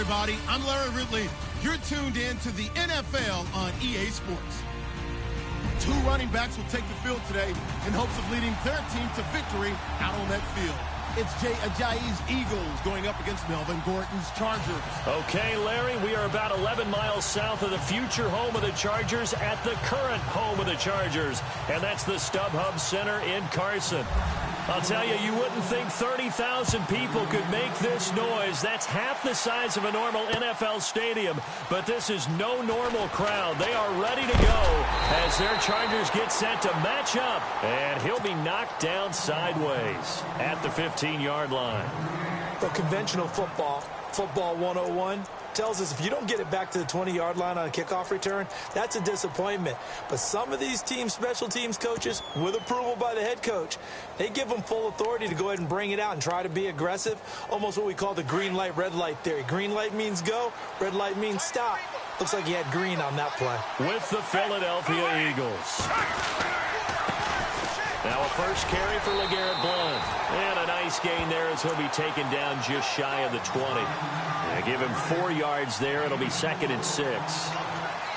everybody. I'm Larry Ridley. You're tuned in to the NFL on EA Sports. Two running backs will take the field today in hopes of leading their team to victory out on that field. It's Jay2datop's Eagles going up against Melvin Gordon's Chargers. Okay, Larry, we are about 11 miles south of the future home of the Chargers at the current home of the Chargers, and that's the StubHub Center in Carson. I'll tell you, you wouldn't think 30,000 people could make this noise. That's half the size of a normal NFL stadium, but this is no normal crowd. They are ready to go as their Chargers get set to match up, and he'll be knocked down sideways at the 15-yard line. The conventional football 101, tells us if you don't get it back to the 20-yard line on a kickoff return, that's a disappointment. But some of these teams, special teams coaches, with approval by the head coach, they give them full authority to go ahead and bring it out and try to be aggressive, almost what we call the green light, red light theory. Green light means go, red light means stop. Looks like he had green on that play. With the Philadelphia Eagles. Now a first carry for LeGarrette Blount. And a nice gain there as he'll be taken down just shy of the 20. They give him 4 yards there. It'll be 2nd and 6.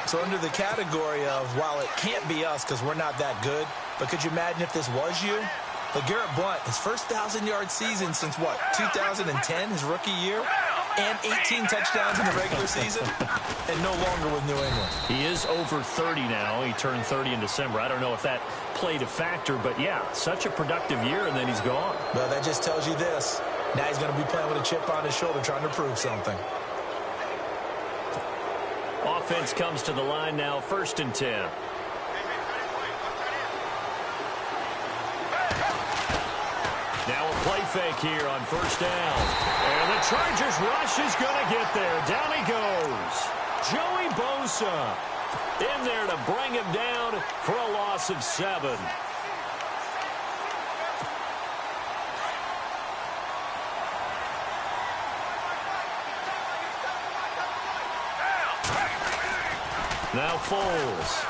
So under the category of, while it can't be us because we're not that good, but could you imagine if this was you? LeGarrette Blount, his first 1,000-yard season since, what, 2010, his rookie year? And 18 touchdowns in the regular season, and no longer with New England. He is over 30 now. He turned 30 in December. I don't know if that played a factor, but yeah, such a productive year, and then he's gone. Well, that just tells you this. Now he's going to be playing with a chip on his shoulder trying to prove something. Offense comes to the line now, 1st and 10. Now a play fake here on 1st down. And the Chargers rush is going to get there. Down he goes. Joey Bosa in there to bring him down for a loss of 7. Now Foles.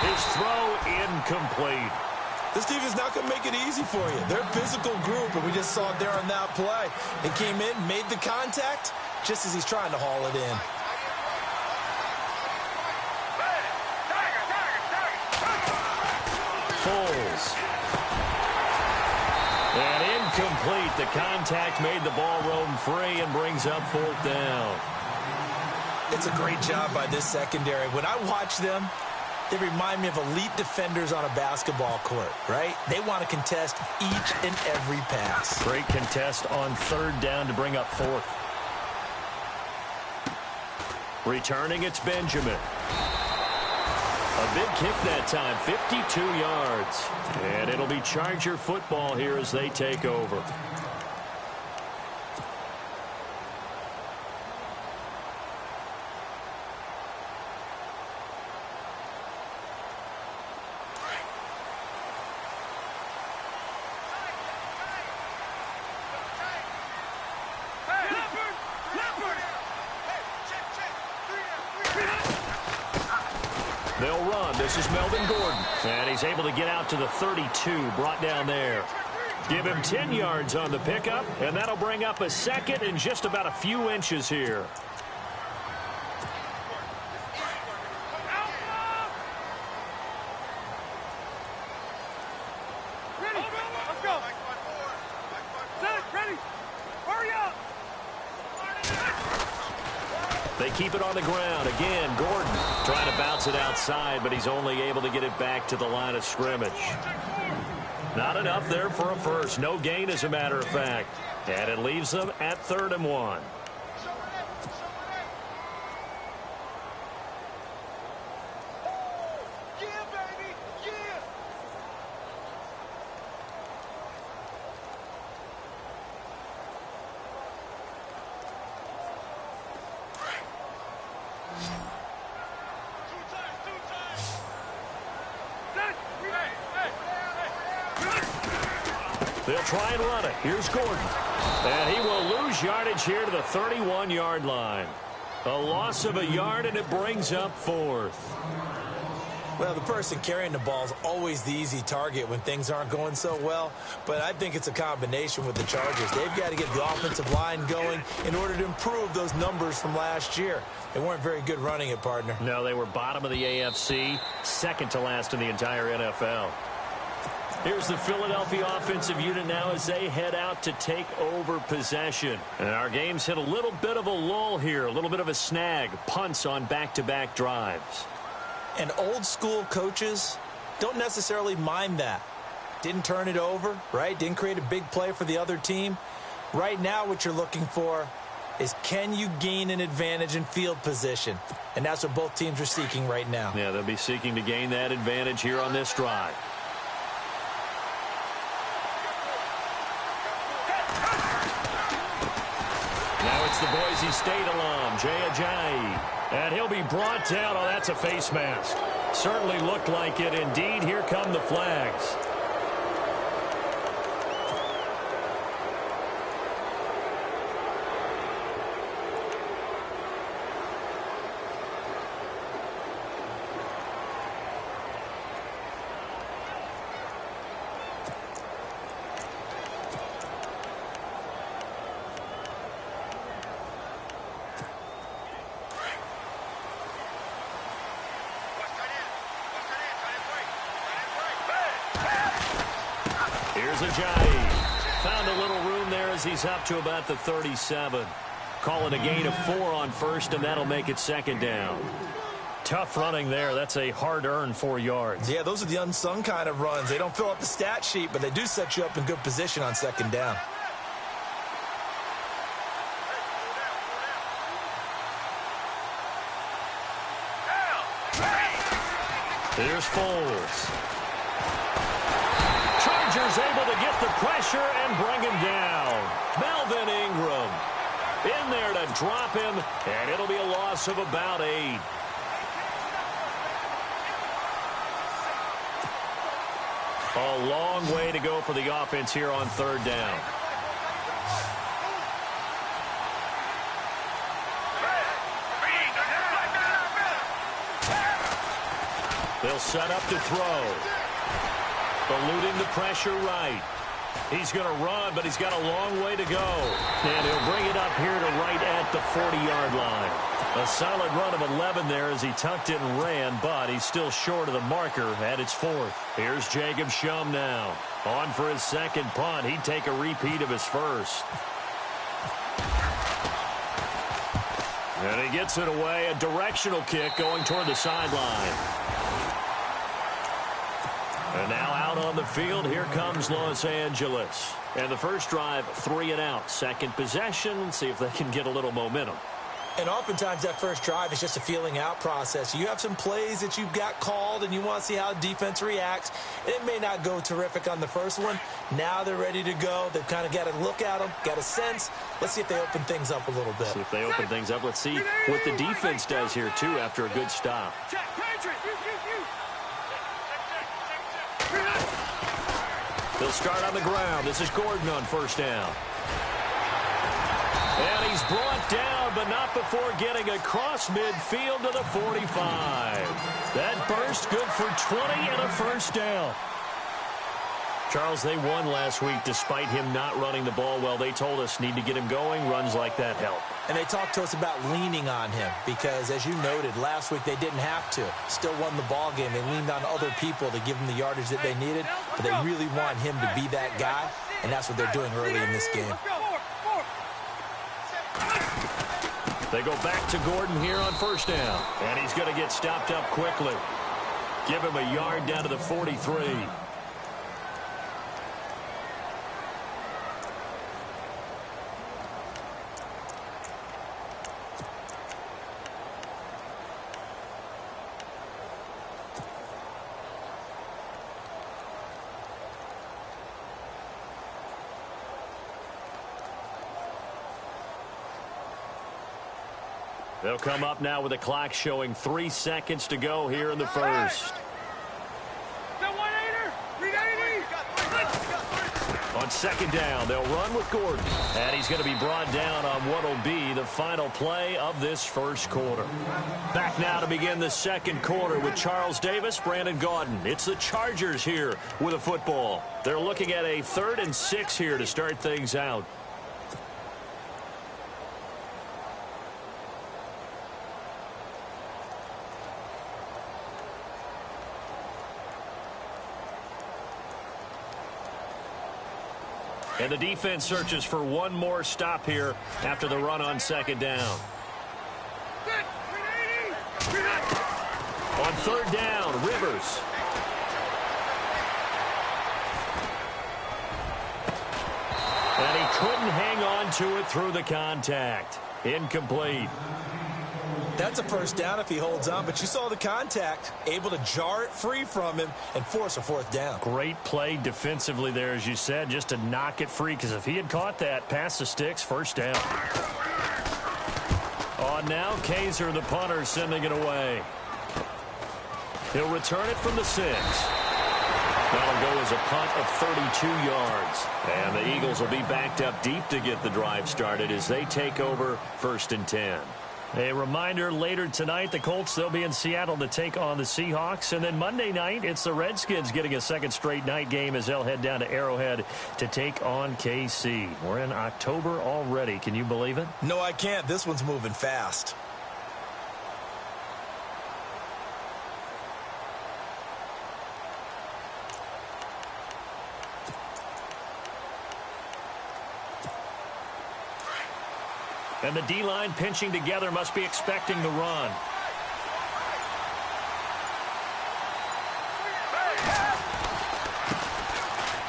His throw incomplete. This team is not going to make it easy for you. They're a physical group, and we just saw it there on that play. They came in, made the contact, just as he's trying to haul it in. Foles. And incomplete. The contact made the ball roam free and brings up 4th down. It's a great job by this secondary. When I watch them, they remind me of elite defenders on a basketball court, right? They want to contest each and every pass. Great contest on 3rd down to bring up 4th. Returning, it's Benjamin. A big kick that time, 52 yards. And it'll be Charger football here as they take over. They'll run. This is Melvin Gordon. And he's able to get out to the 32, brought down there. Give him 10 yards on the pickup, and that'll bring up a 2nd and just about a few inches here. Let's go. Ready. Hurry up. They keep it on the ground. Again, Gordon trying to bounce it outside, but he's only able to get it back to the line of scrimmage. Not enough there for a first. No gain, as a matter of fact. And it leaves them at 3rd and 1. They'll try and run it. Here's Gordon. And he will lose yardage here to the 31-yard line. A loss of a yard, and it brings up 4th. Well, the person carrying the ball is always the easy target when things aren't going so well, but I think it's a combination with the Chargers. They've got to get the offensive line going in order to improve those numbers from last year. They weren't very good running it, partner. No, they were bottom of the AFC, second to last in the entire NFL. Here's the Philadelphia offensive unit now as they head out to take over possession. And our game's hit a little bit of a lull here, a little bit of a snag, punts on back-to-back drives. And old-school coaches don't necessarily mind that. Didn't turn it over, right? Didn't create a big play for the other team. Right now what you're looking for is, can you gain an advantage in field position? And that's what both teams are seeking right now. Yeah, they'll be seeking to gain that advantage here on this drive. Now it's the Boise State alum, Jay2dat. And he'll be brought down. Oh, that's a face mask. Certainly looked like it. Indeed, here come the flags. Found a little room there as he's up to about the 37. Call it a gain of 4 on first, and that'll make it second down. Tough running there. That's a hard-earned 4 yards. Yeah, those are the unsung kind of runs. They don't fill up the stat sheet, but they do set you up in good position on second down. Here's Foles. Chargers able to get the pressure and bring him down. Melvin Ingram in there to drop him, and it'll be a loss of about 8. A long way to go for the offense here on third down. They'll set up to throw. Eluding the pressure right. He's going to run, but he's got a long way to go. And he'll bring it up here to right at the 40-yard line. A solid run of 11 there as he tucked it and ran, but he's still short of the marker at its 4th. Here's Jacob Shum now. On for his second punt. He'd take a repeat of his first. And he gets it away. A directional kick going toward the sideline. And now out on the field, here comes Los Angeles. And the first drive, 3 and out. Second possession, see if they can get a little momentum. And oftentimes that first drive is just a feeling out process. You have some plays that you've got called and you want to see how defense reacts. It may not go terrific on the first one. Now they're ready to go. They've kind of got to look at them, got a sense. Let's see if they open things up a little bit. See if they open things up. Let's see what the defense does here, too, after a good stop. They'll start on the ground. This is Gordon on first down. And he's brought down, but not before getting across midfield to the 45. That burst good for 20 and a first down. Charles, they won last week despite him not running the ball well. They told us need to get him going. Runs like that help. And they talked to us about leaning on him because, as you noted, last week they didn't have to. Still won the ball game. They leaned on other people to give them the yardage that they needed, but they really want him to be that guy, and that's what they're doing early in this game. They go back to Gordon here on first down, and he's going to get stopped up quickly. Give him a yard down to the 43. They'll come up now with the clock showing 3 seconds to go here in the first. On second down. They'll run with Gordon. And he's going to be brought down on what will be the final play of this first quarter. Back now to begin the second quarter with Charles Davis, Brandon Gaudin. It's the Chargers here with a football. They're looking at a 3rd and 6 here to start things out. And the defense searches for one more stop here after the run on second down. On third down, Rivers. And he couldn't hang on to it through the contact. Incomplete. That's a first down if he holds on, but you saw the contact, able to jar it free from him and force a 4th down. Great play defensively there, as you said, just to knock it free, because if he had caught that, past the sticks, first down. On now, Kaiser, the punter, sending it away. He'll return it from the 6. That'll go as a punt of 32 yards. And the Eagles will be backed up deep to get the drive started as they take over 1st and 10. A reminder, later tonight, the Colts, they'll be in Seattle to take on the Seahawks. And then Monday night, it's the Redskins getting a second straight night game as they'll head down to Arrowhead to take on KC. We're in October already. Can you believe it? No, I can't. This one's moving fast. And the D-line pinching together, must be expecting the run.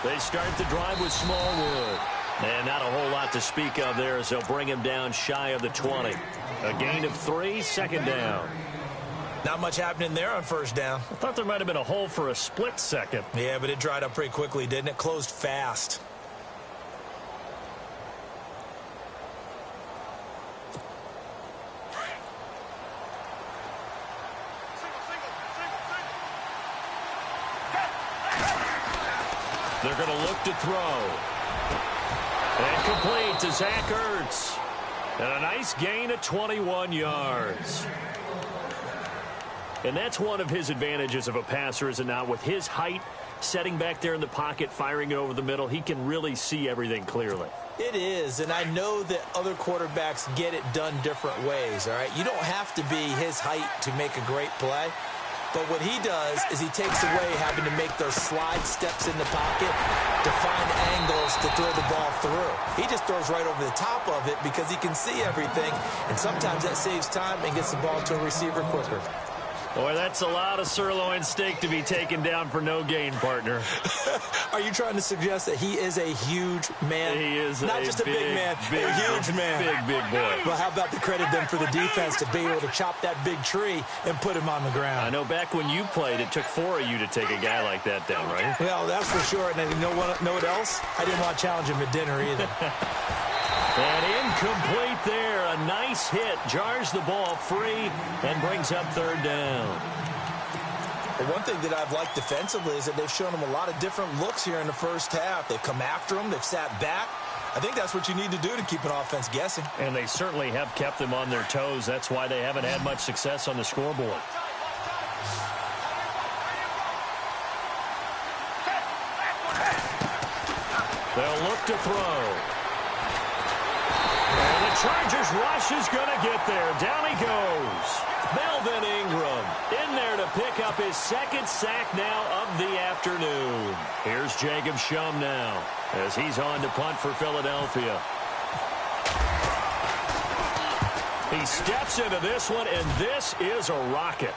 They start the drive with Smallwood. And not a whole lot to speak of there as they'll bring him down shy of the 20. A gain of 3, second down. Not much happening there on first down. I thought there might have been a hole for a split second. Yeah, but it dried up pretty quickly, didn't it? Closed fast. They're going to look to throw. And complete to Zach Ertz. And a nice gain of 21 yards. And that's one of his advantages of a passer, is it not? With his height, setting back there in the pocket, firing it over the middle, he can really see everything clearly. It is, and I know that other quarterbacks get it done different ways, all right? You don't have to be his height to make a great play. But what he does is he takes away having to make those slide steps in the pocket to find angles to throw the ball through. He just throws right over the top of it because he can see everything, and sometimes that saves time and gets the ball to a receiver quicker. Boy, that's a lot of sirloin steak to be taken down for no gain, partner. Are you trying to suggest that he is a huge man? He is not just a big man, a huge man. Big boy. But how about the credit then for the defense to be able to chop that big tree and put him on the ground? I know back when you played, it took 4 of you to take a guy like that down, right? Well, that's for sure. And you know what else? I didn't want to challenge him at dinner either. And incomplete there. A nice hit. Jars the ball free and brings up third down. The one thing that I've liked defensively is that they've shown him a lot of different looks here in the first half. They've come after him. They've sat back. I think that's what you need to do to keep an offense guessing. And they certainly have kept them on their toes. That's why they haven't had much success on the scoreboard. They'll look to throw. And the Chargers rush is going to get there. Down he goes. Melvin Ingram in there to pick up his second sack now of the afternoon. Here's Jacob Shum now as he's on to punt for Philadelphia. He steps into this one, and this is a rocket.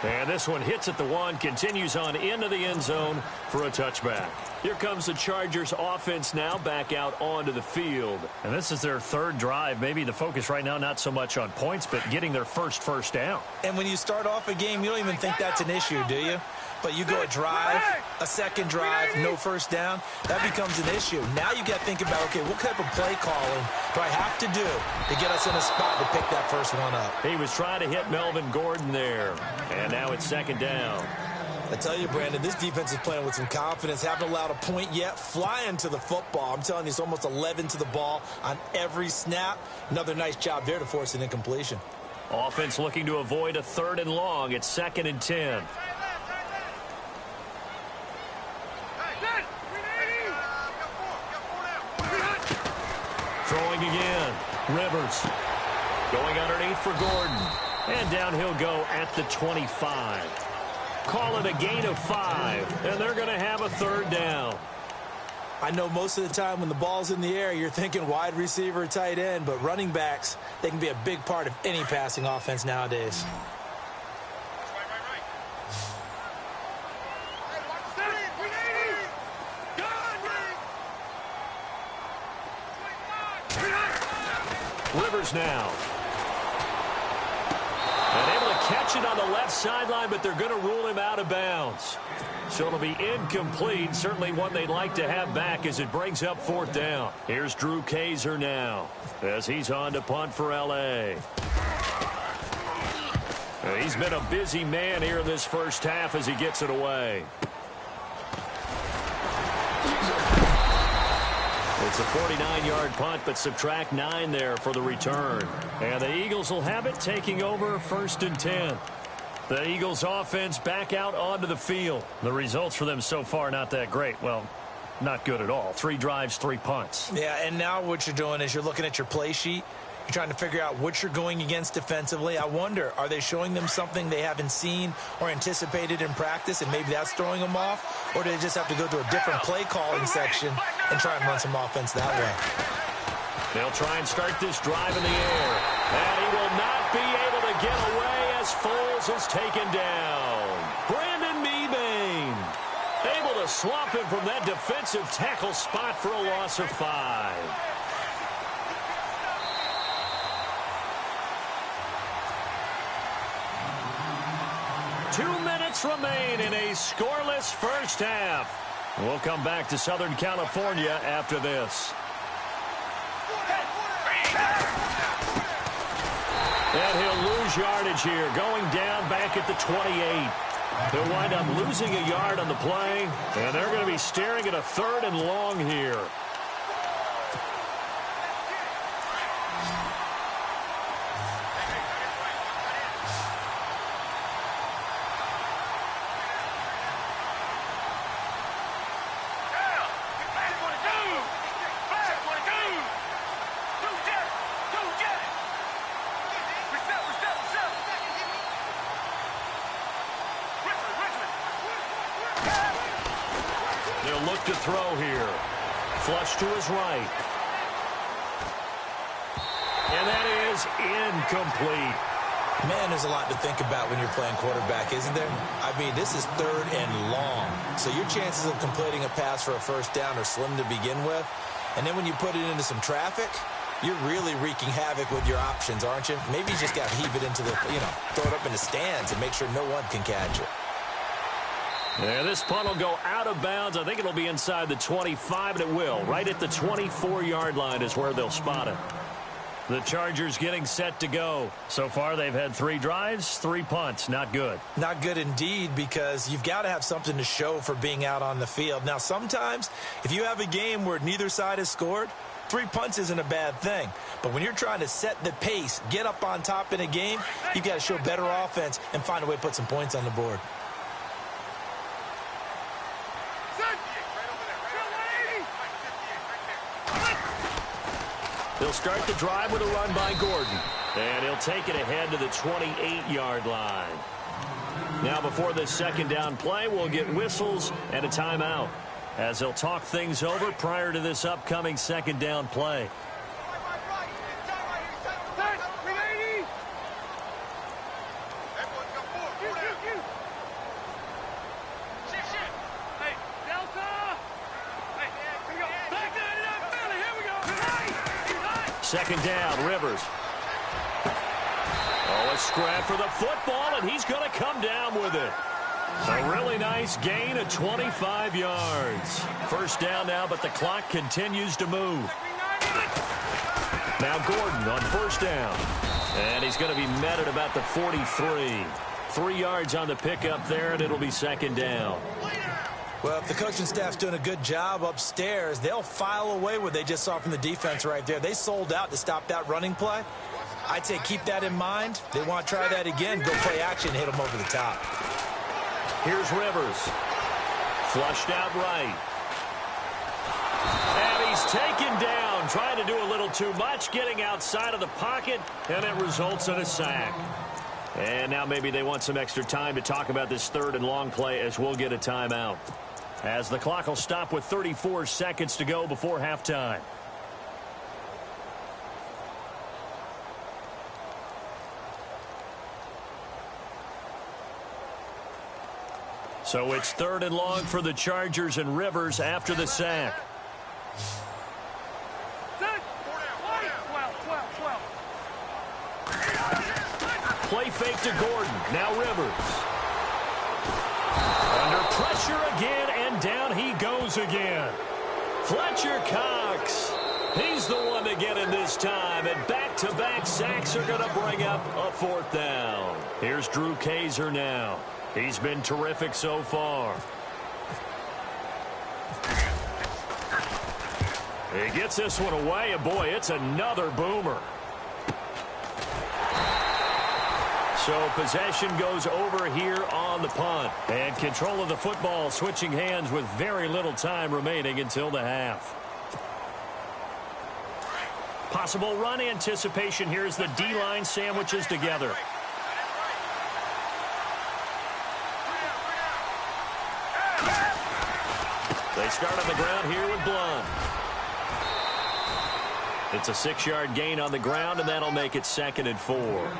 And this one hits at the 1, continues on into the end zone for a touchback. Here comes the Chargers offense now back out onto the field. And this is their third drive. Maybe the focus right now not so much on points, but getting their first down. And when you start off a game, you don't even think that's an issue, do you? But you go a drive, a second drive, no first down, that becomes an issue. Now you got to think about, okay, what type of play calling do I have to do to get us in a spot to pick that first one up? He was trying to hit Melvin Gordon there. And now it's second down. I tell you, Brandon, this defense is playing with some confidence. Haven't allowed a point yet. Flying to the football. I'm telling you, it's almost 11 to the ball on every snap. Another nice job there to force an incompletion. Offense looking to avoid a 3rd and long. It's 2nd and 10. Throwing again. Rivers going underneath for Gordon. And down he'll go at the 25. Call it a gain of 5, and they're going to have a 3rd down. I know most of the time when the ball's in the air, you're thinking wide receiver, tight end, but running backs, they can be a big part of any passing offense nowadays. Rivers now. And able to catch it on the left sideline, but they're going to rule him out of bounds. So it'll be incomplete. Certainly one they'd like to have back as it brings up 4th down. Here's Drew Kaiser now as he's on to punt for L.A. He's been a busy man here in this first half as he gets it away. It's a 49-yard punt, but subtract 9 there for the return. And the Eagles will have it, taking over 1st and 10. The Eagles offense back out onto the field. The results for them so far not that great. Well, not good at all. 3 drives, 3 punts. Yeah, and now what you're doing is you're looking at your play sheet. You're trying to figure out what you're going against defensively. I wonder, are they showing them something they haven't seen or anticipated in practice, and maybe that's throwing them off? Or do they just have to go to a different play calling section and try and run some offense that way? They'll try and start this drive in the air. And he will not be able to get away as Foles is taken down. Brandon Mebane able to swamp him from that defensive tackle spot for a loss of 5. Two minutes remain in a scoreless first half. We'll come back to Southern California after this. And he'll lose yardage here, going down back at the 28. They'll wind up losing a yard on the play, and they're going to be staring at a 3rd and long here. They'll look to throw here. Flush to his right. And that is incomplete. Man, there's a lot to think about when you're playing quarterback, isn't there? I mean, this is 3rd and long. So your chances of completing a pass for a 1st down are slim to begin with. And then when you put it into some traffic, you're really wreaking havoc with your options, aren't you? Maybe you just got to heave it into the, throw it up in the stands and make sure no one can catch it. Yeah, this punt will go out of bounds. I think it'll be inside the 25, and it will. Right at the 24-yard line is where they'll spot it. The Chargers getting set to go. So far, they've had 3 drives, 3 punts. Not good. Not good indeed, because you've got to have something to show for being out on the field. Now, sometimes, if you have a game where neither side has scored, 3 punts isn't a bad thing. But when you're trying to set the pace, get up on top in a game, you've got to show better offense and find a way to put some points on the board. They'll start the drive with a run by Gordon. And he'll take it ahead to the 28-yard line. Now before this 2nd down play, we'll get whistles and a timeout as they'll talk things over prior to this upcoming 2nd down play. Second down, Rivers. Oh, a scrap for the football, and he's going to come down with it. A really nice gain of 25 yards. 1st down now, but the clock continues to move. Now Gordon on 1st down. And he's going to be met at about the 43. 3 yards on the pickup there, and it'll be second down. Well, if the coaching staff's doing a good job upstairs, they'll file away what they just saw from the defense right there. They sold out to stop that running play. I'd say keep that in mind. They want to try that again, go play action, hit them over the top. Here's Rivers. Flushed out right. And he's taken down, trying to do a little too much, getting outside of the pocket, and it results in a sack. And now maybe they want some extra time to talk about this 3rd and long play as we'll get a timeout. As the clock will stop with 34 seconds to go before halftime. So it's 3rd and long for the Chargers, and Rivers after the sack. Play fake to Gordon. Now Rivers. Under pressure again, and down he goes again. Fletcher Cox. He's the one to get in this time, and back-to-back sacks are going to bring up a 4th down. Here's Drew Kaiser now. He's been terrific so far. He gets this one away, and boy, it's another boomer. So possession goes over here on the punt. And control of the football switching hands with very little time remaining until the half. Possible run anticipation here as the D-line sandwiches together. They start on the ground here with Blunt. It's a 6-yard gain on the ground, and that'll make it 2nd and 4.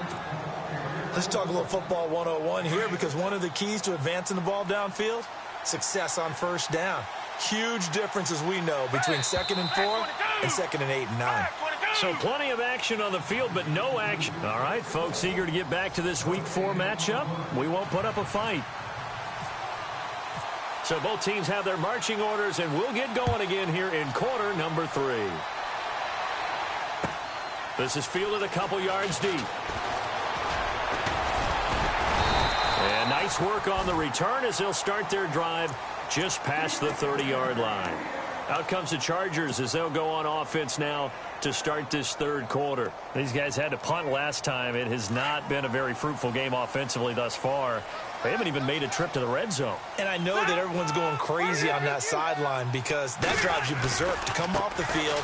Let's talk a little football 101 here, because one of the keys to advancing the ball downfield, success on 1st down. Huge difference, as we know, between 2nd and 4 and 2nd and 8 and 9. So plenty of action on the field, but no action. All right, folks, eager to get back to this Week 4 matchup. We won't put up a fight. So both teams have their marching orders, and we'll get going again here in quarter number 3. This is fielded a couple yards deep. And nice work on the return as they'll start their drive just past the 30-yard line. Out comes the Chargers as they'll go on offense now to start this 3rd quarter. These guys had to punt last time. It has not been a very fruitful game offensively thus far. They haven't even made a trip to the red zone. And I know that everyone's going crazy on that sideline because that drives you berserk to come off the field,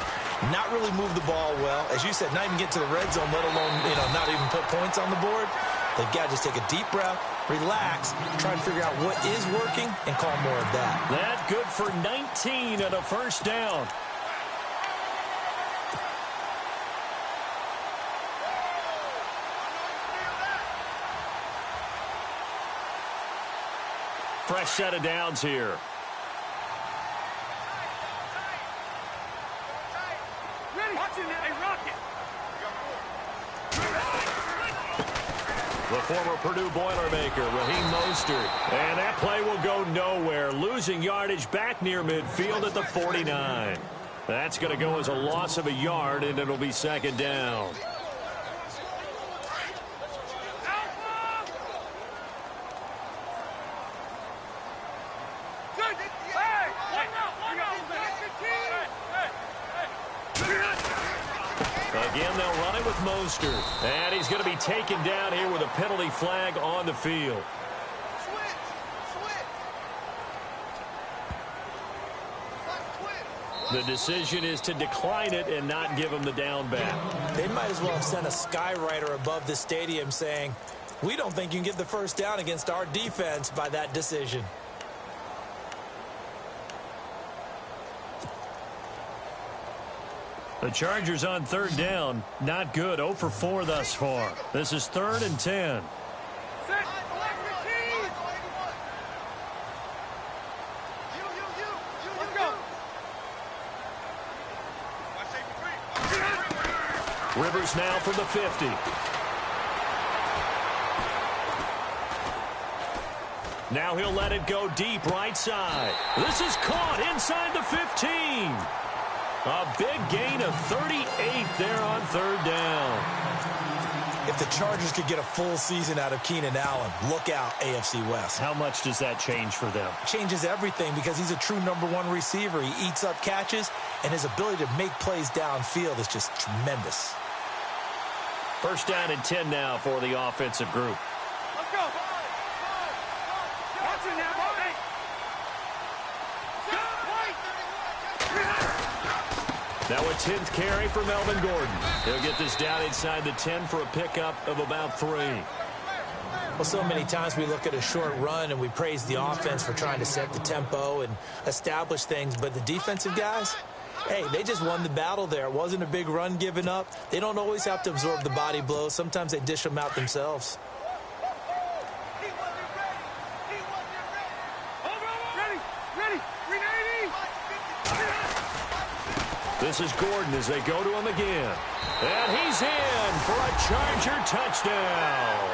not really move the ball well. As you said, not even get to the red zone, let alone, not even put points on the board. They've got to just take a deep breath, relax, try and figure out what is working, and call more of that. That good for 19 and a 1st down. Fresh set of downs here. The former Purdue Boilermaker, Raheem Mostert. And that play will go nowhere. Losing yardage back near midfield at the 49. That's going to go as a loss of a yard, and it'll be 2nd down. Again, they'll run it with Mostert. And he's going to be taken down here with a penalty flag on the field. The decision is to decline it and not give him the down back. They might as well have sent a skywriter above the stadium saying, we don't think you can get the 1st down against our defense by that decision. The Chargers on 3rd down. Not good. 0 for 4 thus far. This is 3rd and 10. Rivers now from the 50. Now he'll let it go deep right side. This is caught inside the 15. A big gain of 38 there on 3rd down. If the Chargers could get a full season out of Keenan Allen, look out, AFC West. How much does that change for them? Changes everything because he's a true #1 receiver. He eats up catches, and his ability to make plays downfield is just tremendous. First down and 10 now for the offensive group. Let's go. Watch it now. Now a 10th carry for Melvin Gordon. He'll get this down inside the 10 for a pickup of about 3. Well, so many times we look at a short run and we praise the offense for trying to set the tempo and establish things, but the defensive guys, hey, they just won the battle there. It wasn't a big run given up. They don't always have to absorb the body blows. Sometimes they dish them out themselves. This is Gordon as they go to him again. And he's in for a Charger touchdown.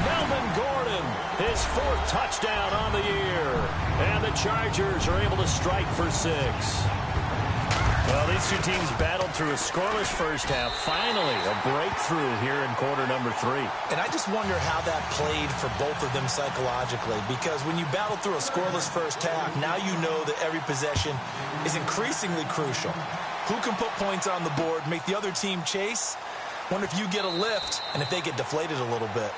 Melvin Gordon, his 4th touchdown on the year. And the Chargers are able to strike for 6. Well, these two teams battled through a scoreless first half. Finally, a breakthrough here in quarter number 3. And I just wonder how that played for both of them psychologically, because when you battle through a scoreless first half, now you know that every possession is increasingly crucial. Who can put points on the board, make the other team chase? Wonder if you get a lift and if they get deflated a little bit.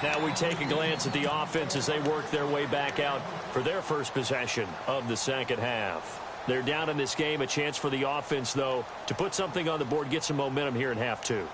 Now we take a glance at the offense as they work their way back out for their first possession of the second half. They're down in this game. A chance for the offense, though, to put something on the board, get some momentum here in half 2.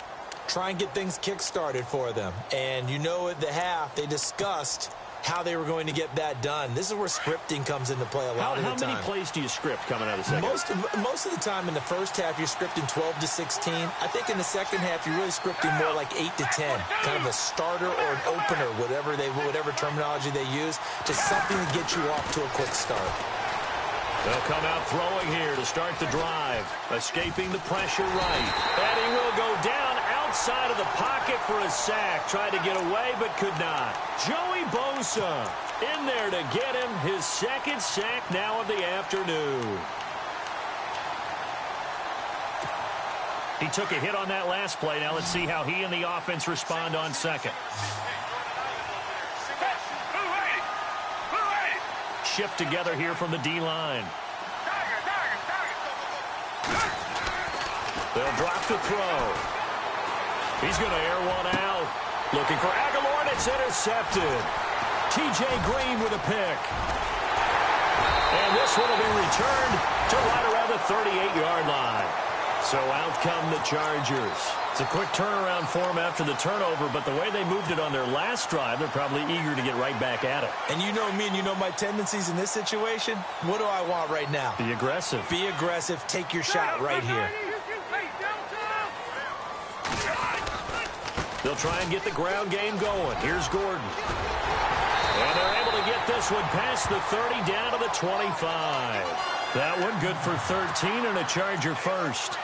Try and get things kick-started for them. And you know at the half, they discussed how they were going to get that done. This is where scripting comes into play a lot of the time. How many plays do you script coming out of the second? Most of the time in the first half, you're scripting 12 to 16. I think in the second half, you're really scripting more like 8 to 10. Kind of a starter or an opener, whatever terminology they use. Just something to get you off to a quick start. They'll come out throwing here to start the drive. Escaping the pressure right. And he will go down outside of the pocket for a sack. Tried to get away, but could not. Joey Bosa in there to get him his 2nd sack now of the afternoon. He took a hit on that last play. Now let's see how he and the offense respond on second. Shift together here from the D-line. They'll drop the throw. He's going to air one out. Looking for Aguilar, and it's intercepted. T.J. Green with a pick. And this one will be returned to right around the 38-yard line. So out come the Chargers. It's a quick turnaround for them after the turnover, but the way they moved it on their last drive, they're probably eager to get right back at it. And you know me and you know my tendencies in this situation. What do I want right now? Be aggressive. Be aggressive. Take your shot right here. They'll try and get the ground game going. Here's Gordon. And they're able to get this one past the 30 down to the 25. That one good for 13 and a Charger first.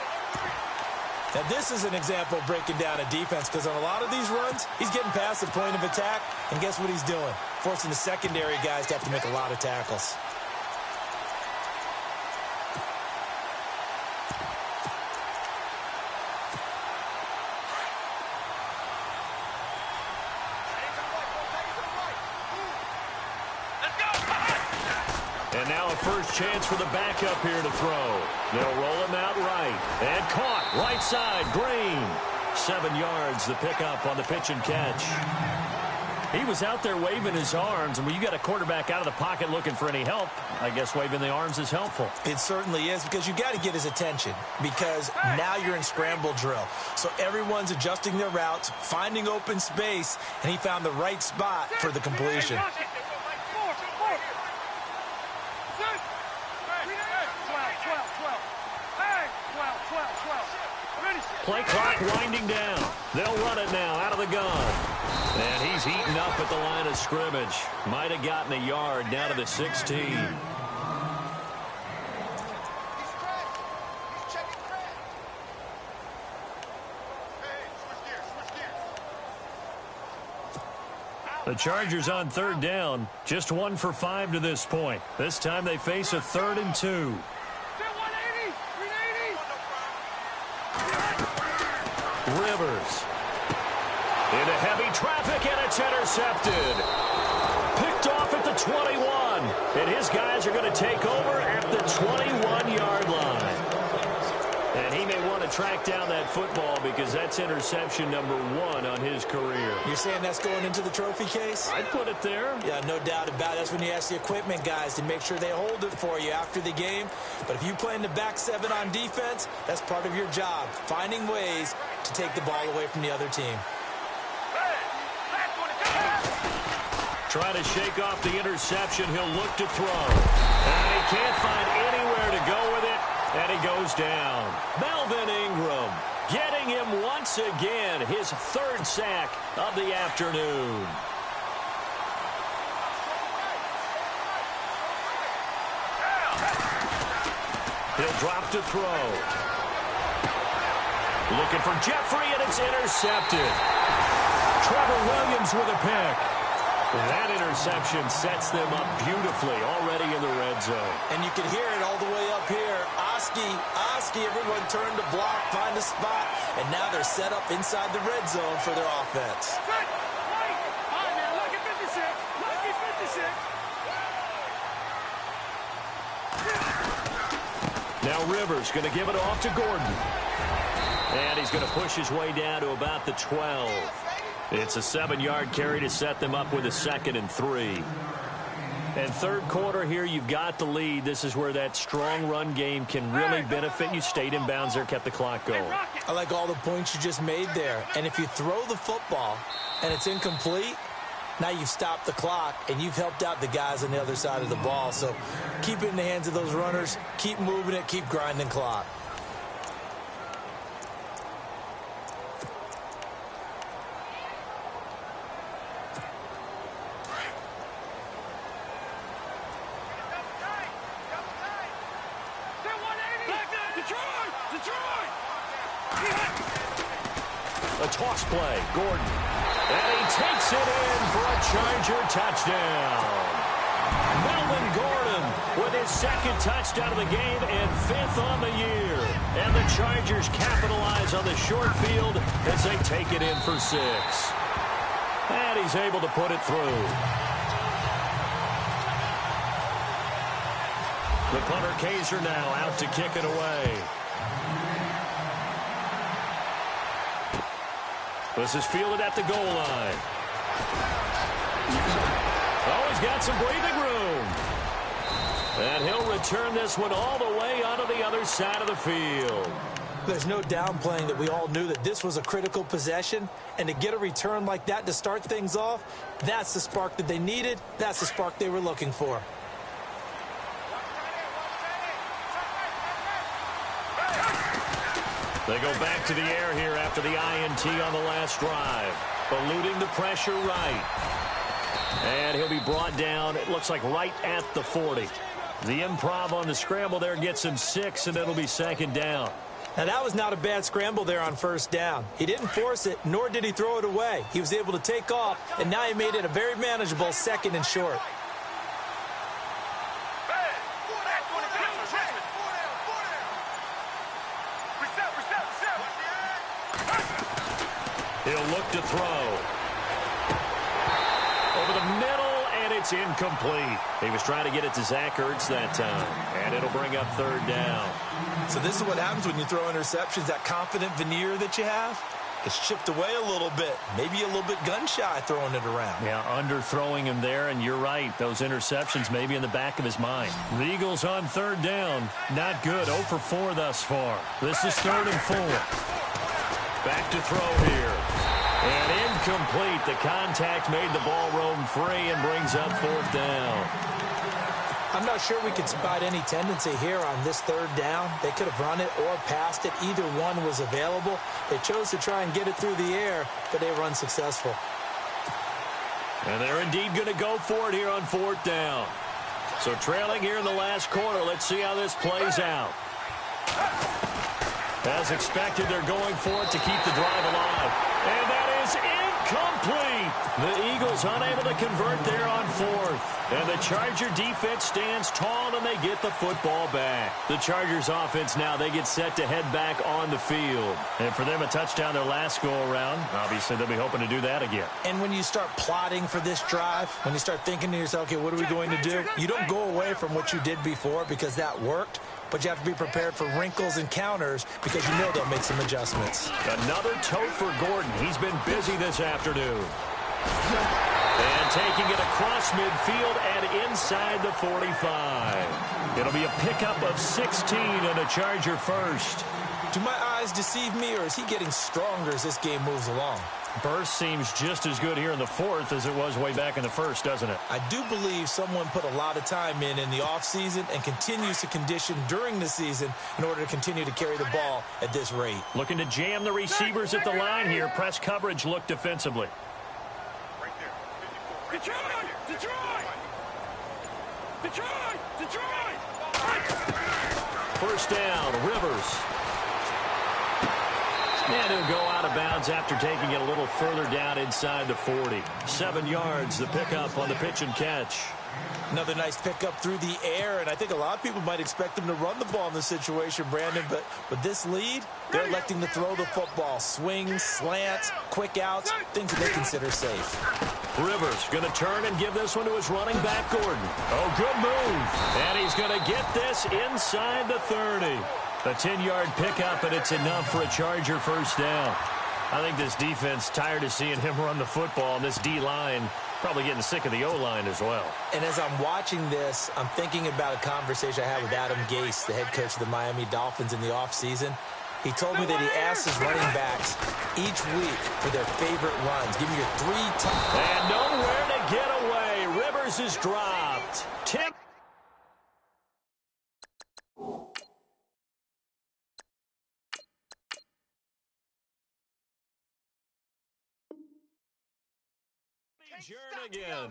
Now, this is an example of breaking down a defense, because on a lot of these runs, he's getting past the point of attack, and guess what he's doing? Forcing the secondary guys to have to make a lot of tackles. And now a first chance for the backup here to throw. They'll roll him out right. And caught right side, Green. 7 yards, the pickup on the pitch and catch. He was out there waving his arms, and when you got a quarterback out of the pocket looking for any help, I guess waving the arms is helpful. It certainly is, because you got to get his attention, because now you're in scramble drill. So everyone's adjusting their routes, finding open space, and he found the right spot for the completion. Play clock winding down. They'll run it now out of the gun. And he's eaten up at the line of scrimmage. Might have gotten a yard down to the 16. The Chargers on third down. Just 1 for 5 to this point. This time they face a 3rd and 2. Into heavy traffic, and it's intercepted. Picked off at the 21. And his guys are going to take over at the 21-yard line. And he may want to track down that football because that's interception number 1 on his career. You're saying that's going into the trophy case? I'd put it there. Yeah, no doubt about it. That's when you ask the equipment guys to make sure they hold it for you after the game. But if you play in the back 7 on defense, that's part of your job, finding ways to take the ball away from the other team. Trying to shake off the interception. He'll look to throw. And he can't find anywhere to go with it. And he goes down. Melvin Ingram getting him once again. His 3rd sack of the afternoon. He'll drop to throw. Looking for Jeffrey, and it's intercepted. Trevor Williams with a pick. That interception sets them up beautifully already in the red zone. And you can hear it all the way up here. Oski, everyone turned to block, find a spot, and now they're set up inside the red zone for their offense. Now Rivers going to give it off to Gordon. And he's going to push his way down to about the 12. It's a 7-yard carry to set them up with a 2nd and 3. And third quarter here, you've got the lead. This is where that strong run game can really benefit you. Stayed in bounds there, kept the clock going. I like all the points you just made there. And if you throw the football and it's incomplete, now you've stopped the clock and you've helped out the guys on the other side of the ball. So keep it in the hands of those runners. Keep moving it. Keep grinding clock. A toss play, Gordon. And he takes it in for a Charger touchdown. Melvin Gordon with his 2nd touchdown of the game and 5th on the year. And the Chargers capitalize on the short field as they take it in for 6. And he's able to put it through. The punter Kaiser now out to kick it away. This is fielded at the goal line. Oh, he's got some breathing room. And he'll return this one all the way onto the other side of the field. There's no downplaying that we all knew that this was a critical possession. And to get a return like that to start things off, that's the spark that they needed. That's the spark they were looking for. They go back to the air here after the INT on the last drive. Eluding the pressure right. And he'll be brought down, it looks like right at the 40. The improv on the scramble there gets him 6, and it'll be 2nd down. Now, that was not a bad scramble there on 1st down. He didn't force it, nor did he throw it away. He was able to take off, and now he made it a very manageable 2nd and short. He'll look to throw. Over the middle, and it's incomplete. He was trying to get it to Zach Ertz that time, and it'll bring up 3rd down. So this is what happens when you throw interceptions. That confident veneer that you have gets chipped away a little bit. Maybe a little bit gun-shy throwing it around. Yeah, underthrowing him there, and you're right. Those interceptions may be in the back of his mind. The Eagles on 3rd down. Not good. 0 for 4 thus far. This is 3rd and 4. Back to throw here. And incomplete. The contact made the ball roam free and brings up 4th down. I'm not sure we could spot any tendency here on this 3rd down. They could have run it or passed it. Either one was available. They chose to try and get it through the air, but they were unsuccessful. And they're indeed going to go for it here on 4th down. So trailing here in the last quarter. Let's see how this plays out. As expected, they're going for it to keep the drive alive. And that is Complete. The Eagles unable to convert there on fourth. And the Charger defense stands tall, and they get the football back. The Chargers offense now, they get set to head back on the field. And for them, a touchdown their last go-around. Obviously, they'll be hoping to do that again. And when you start plotting for this drive, when you start thinking to yourself, okay, what are we going to do? You don't go away from what you did before because that worked. But you have to be prepared for wrinkles and counters because you know they'll make some adjustments. Another tote for Gordon. He's been busy this afternoon. And taking it across midfield and inside the 45. It'll be a pickup of 16 and a Charger first. Do my eyes deceive me, or is he getting stronger as this game moves along? Burst seems just as good here in the fourth as it was way back in the first, doesn't it? I do believe someone put a lot of time in the offseason and continues to condition during the season in order to continue to carry the ball at this rate. Looking to jam the receivers at the line here. Press coverage look defensively. Right there. Detroit! First down, Rivers. And he'll go out of bounds after taking it a little further down inside the 40. 7 yards, the pickup on the pitch and catch. Another nice pickup through the air, and I think a lot of people might expect them to run the ball in this situation, Brandon, but with this lead, they're electing to throw the football. Swings, slants, quick outs, things that they consider safe. Rivers going to turn and give this one to his running back, Gordon. Oh, good move. And he's going to get this inside the 30. A 10-yard pickup, and it's enough for a Charger first down. I think this defense tired of seeing him run the football, and this D-line probably getting sick of the O-line as well. And as I'm watching this, I'm thinking about a conversation I had with Adam Gase, the head coach of the Miami Dolphins in the offseason. He told me that he asked his running backs each week for their favorite runs. Give me your 3 top. And nowhere to get away. Rivers is dropped. Tim. Jernigan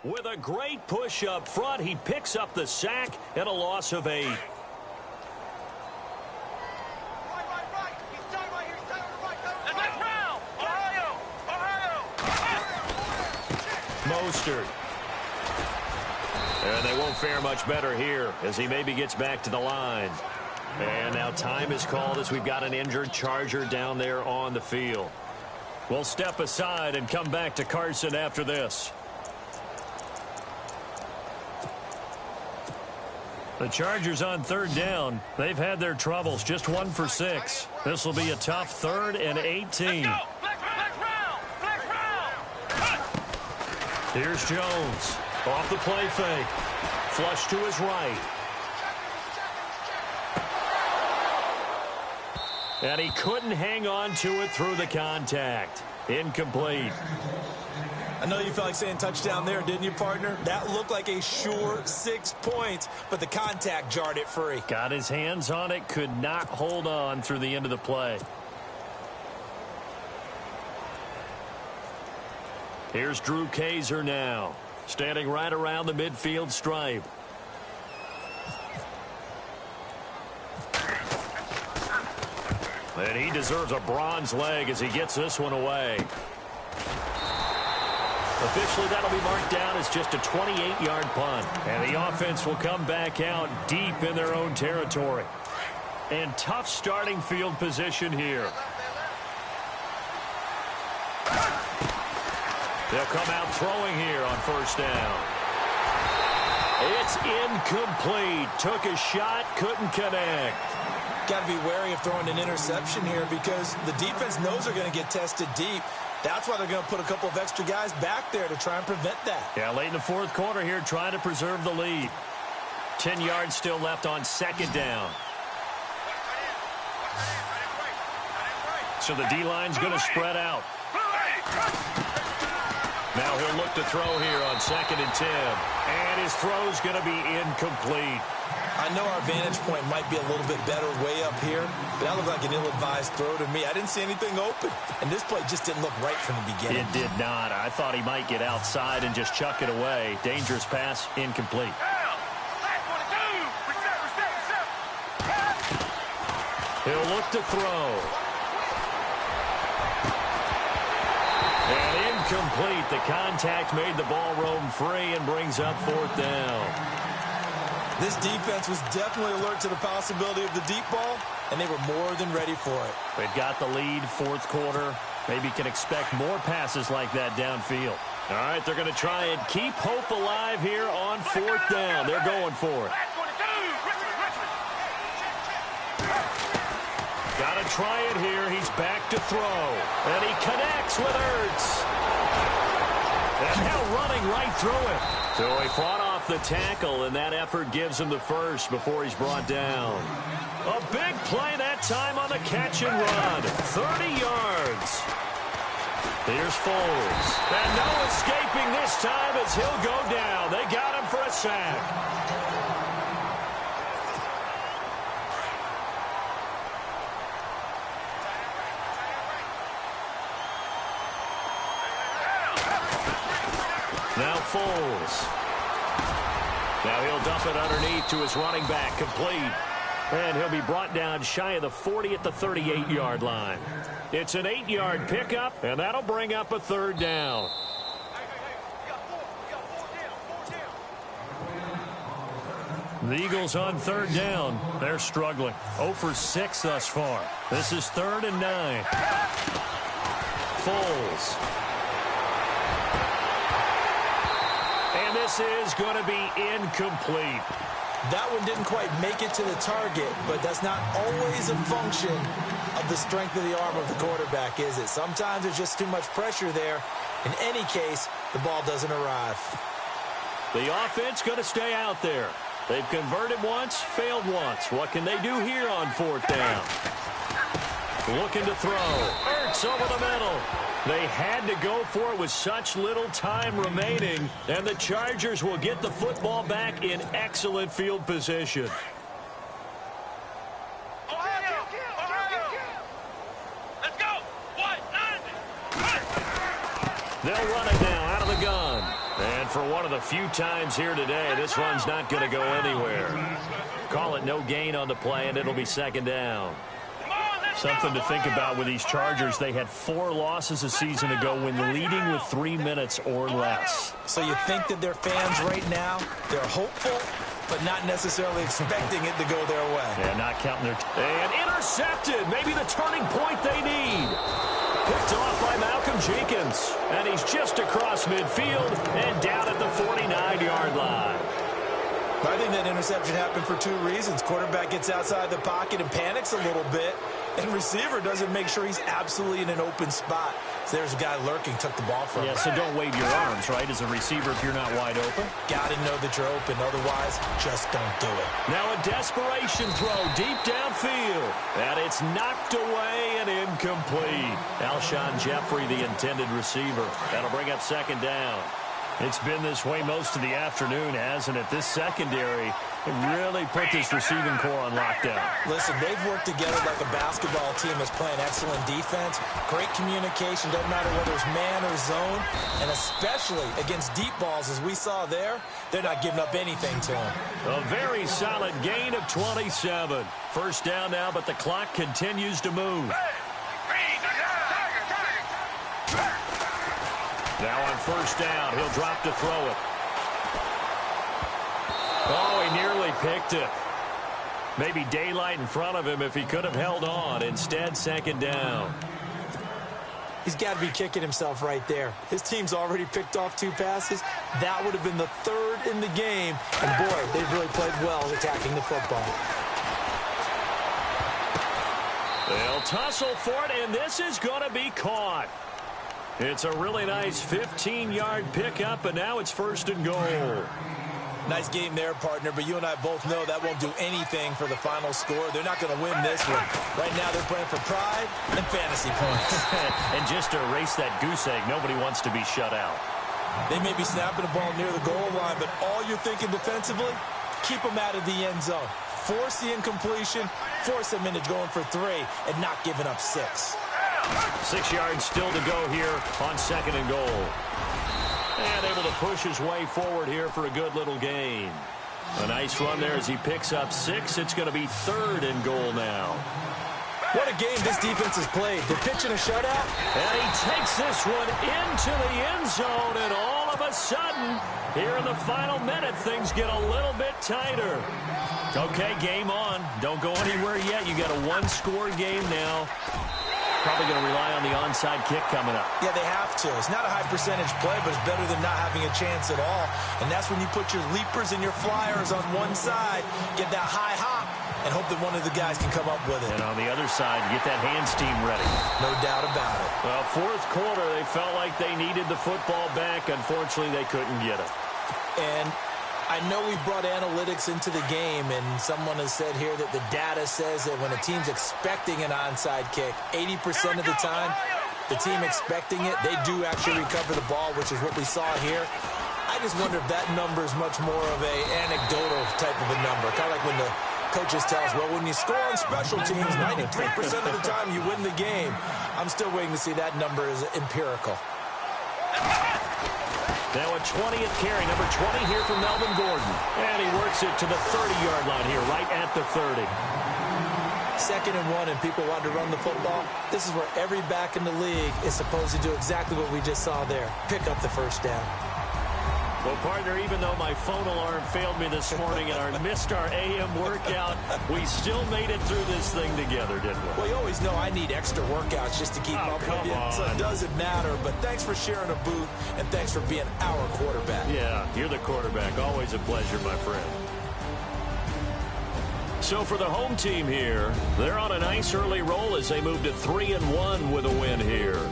with a great push up front. He picks up the sack and a loss of 8. Mostert. And they won't fare much better here as he maybe gets back to the line. And now time is called as we've got an injured Charger down there on the field. We'll step aside and come back to Carson after this. The Chargers on third down. They've had their troubles, just 1 for 6. This will be a tough 3rd and 18. Here's Jones. Off the play fake. Flush to his right. And he couldn't hang on to it through the contact. Incomplete. I know you felt like saying touchdown there, didn't you, partner? That looked like a sure 6 points, but the contact jarred it free. Got his hands on it, could not hold on through the end of the play. Here's Drew Kaiser now, standing right around the midfield stripe. And he deserves a bronze leg as he gets this one away. Officially, that'll be marked down as just a 28-yard punt. And the offense will come back out deep in their own territory. And tough starting field position here. They'll come out throwing here on first down. It's incomplete. Took a shot, couldn't connect. Got to be wary of throwing an interception here because the defense knows they're going to get tested deep. That's why they're going to put a couple of extra guys back there to try and prevent that. Yeah, late in the 4th quarter here, trying to preserve the lead. 10 yards still left on second down. So the D-line's going to spread out. Now he'll look to throw here on 2nd and 10. And his throw's going to be incomplete. I know our vantage point might be a little bit better way up here, but that looked like an ill-advised throw to me. I didn't see anything open, and this play just didn't look right from the beginning. It did not. I thought he might get outside and just chuck it away. Dangerous pass, incomplete. He'll look to throw. And Incomplete. The contact made the ball roam free and brings up 4th down. This defense was definitely alert to the possibility of the deep ball, and they were more than ready for it. They've got the lead, 4th quarter. Maybe can expect more passes like that downfield. All right, they're going to try and keep hope alive here on 4th down. They're going for it. Got to try it here. He's back to throw. And he connects with Ertz. And now running right through it. So he fought off the tackle, and that effort gives him the first before he's brought down. A big play that time on the catch and run. 30 yards. Here's Foles. And no escaping this time as he'll go down. They got him for a sack. Now Foles. Now he'll dump it underneath to his running back, complete. And he'll be brought down shy of the 40 at the 38-yard line. It's an 8-yard pickup, and that'll bring up a 3rd down. The Eagles on 3rd down. They're struggling. 0 for 6 thus far. This is 3rd and 9. Foles. And this is going to be incomplete. That one didn't quite make it to the target, but that's not always a function of the strength of the arm of the quarterback, is it? Sometimes there's just too much pressure there. In any case, the ball doesn't arrive. The offense going to stay out there. They've converted once, failed once. What can they do here on 4th down? Looking to throw. Ertz over the middle. They had to go for it with such little time remaining, and the Chargers will get the football back in excellent field position. Let's go. They'll run it now out of the gun. And for one of the few times here today, this one's not going to go anywhere. Call it no gain on the play, and it'll be 2nd down. Something to think about with these Chargers. They had 4 losses a season ago when leading with 3 minutes or less. So you think that their fans right now, they're hopeful, but not necessarily expecting it to go their way. Yeah, not counting their... And intercepted. Maybe the turning point they need. Picked off by Malcolm Jenkins. And he's just across midfield and down at the 49-yard line. I think that interception happened for 2 reasons. Quarterback gets outside the pocket and panics a little bit, and receiver doesn't make sure he's absolutely in an open spot. So there's a guy lurking, took the ball from him. Yeah, so don't wave your arms, right, as a receiver if you're not wide open. Got to know that you're open. Otherwise, just don't do it. Now a desperation throw deep downfield. And it's knocked away and incomplete. Alshon Jeffrey, the intended receiver. That'll bring up 2nd down. It's been this way most of the afternoon, hasn't it? This secondary really put this receiving core on lockdown. Listen, they've worked together like a basketball team that's playing excellent defense. Great communication, doesn't matter whether it's man or zone. And especially against deep balls, as we saw there, they're not giving up anything to them. A very solid gain of 27. 1st down now, but the clock continues to move. Now on 1st down, he'll drop to throw it. Oh, he nearly picked it. Maybe daylight in front of him if he could have held on. Instead, 2nd down. He's got to be kicking himself right there. His team's already picked off 2 passes. That would have been the 3rd in the game. And, boy, they've really played well attacking the football. They'll tussle for it, and this is going to be caught. It's a really nice 15-yard pickup, and now it's 1st and goal. Nice game there, partner, but you and I both know that won't do anything for the final score. They're not going to win this one. Right now they're playing for pride and fantasy points. And just to erase that goose egg, nobody wants to be shut out. They may be snapping the ball near the goal line, but all you're thinking defensively, keep them out of the end zone. Force the incompletion, force them into going for 3, and not giving up 6. 6 yards still to go here on 2nd and goal. And able to push his way forward here for a good little gain. A nice run there as he picks up 6. It's going to be 3rd and goal now. What a game this defense has played. They're pitching a shutout. And he takes this one into the end zone, and all of a sudden, here in the final minute, things get a little bit tighter. Okay, game on. Don't go anywhere yet. You got a one-score game now. Probably going to rely on the onside kick coming up. Yeah, they have to. It's not a high-percentage play, but it's better than not having a chance at all. And that's when you put your leapers and your flyers on one side, get that high hop, and hope that one of the guys can come up with it. And on the other side, get that hands team ready. No doubt about it. Well, fourth quarter, they felt like they needed the football back. Unfortunately, they couldn't get it. And I know we brought analytics into the game, and someone has said here that the data says that when a team's expecting an onside kick, 80% of the time, the team expecting it, they do actually recover the ball, which is what we saw here. I just wonder if that number is much more of a anecdotal type of a number, kind of like when the coaches tell us, well, when you score on special teams, 93% of the time you win the game. I'm still waiting to see that number is empirical. Now a 20th carry, number 20 here for Melvin Gordon. And he works it to the 30-yard line here, right at the 30. 2nd and 1, and people want to run the football. This is where every back in the league is supposed to do exactly what we just saw there. Pick up the first down. Well, partner, even though my phone alarm failed me this morning and I missed our AM workout, we still made it through this thing together, didn't we? Well, you always know I need extra workouts just to keep up with you, so it doesn't matter. But thanks for sharing a booth, and thanks for being our quarterback. Yeah, you're the quarterback. Always a pleasure, my friend. So for the home team here, they're on a nice early roll as they move to 3-1 with a win here.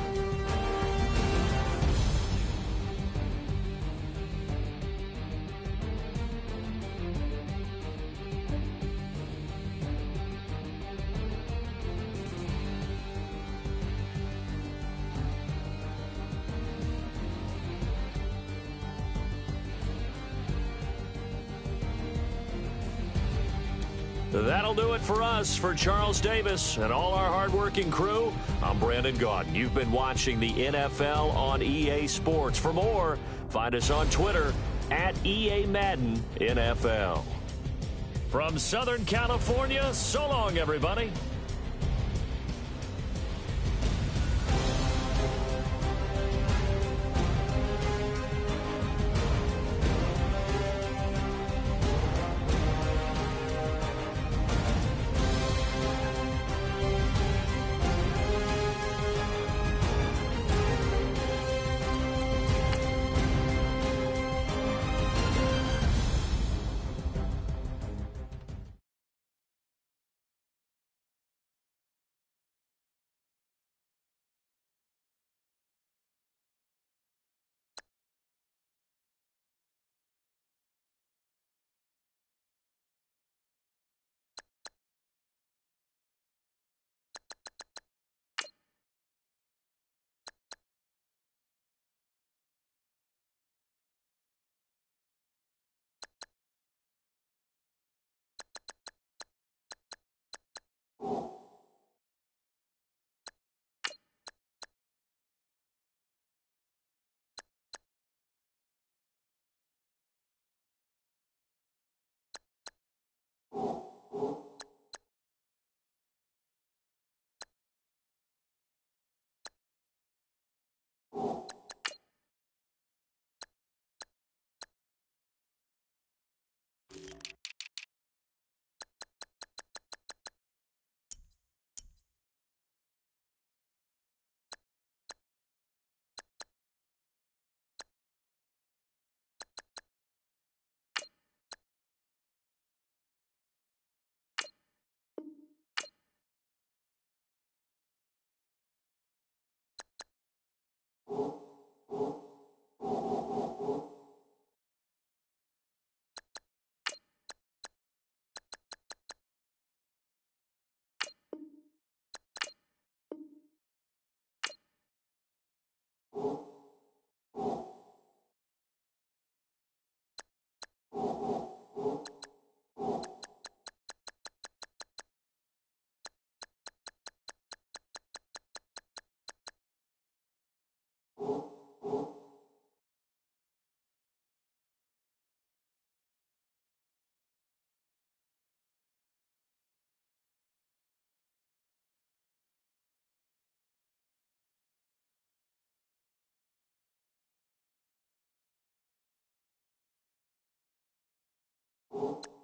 That'll do it for us. For Charles Davis and all our hardworking crew, I'm Brandon Gaudin. You've been watching the NFL on EA Sports. For more, find us on Twitter at EA Madden NFL. From Southern California, so long, everybody. You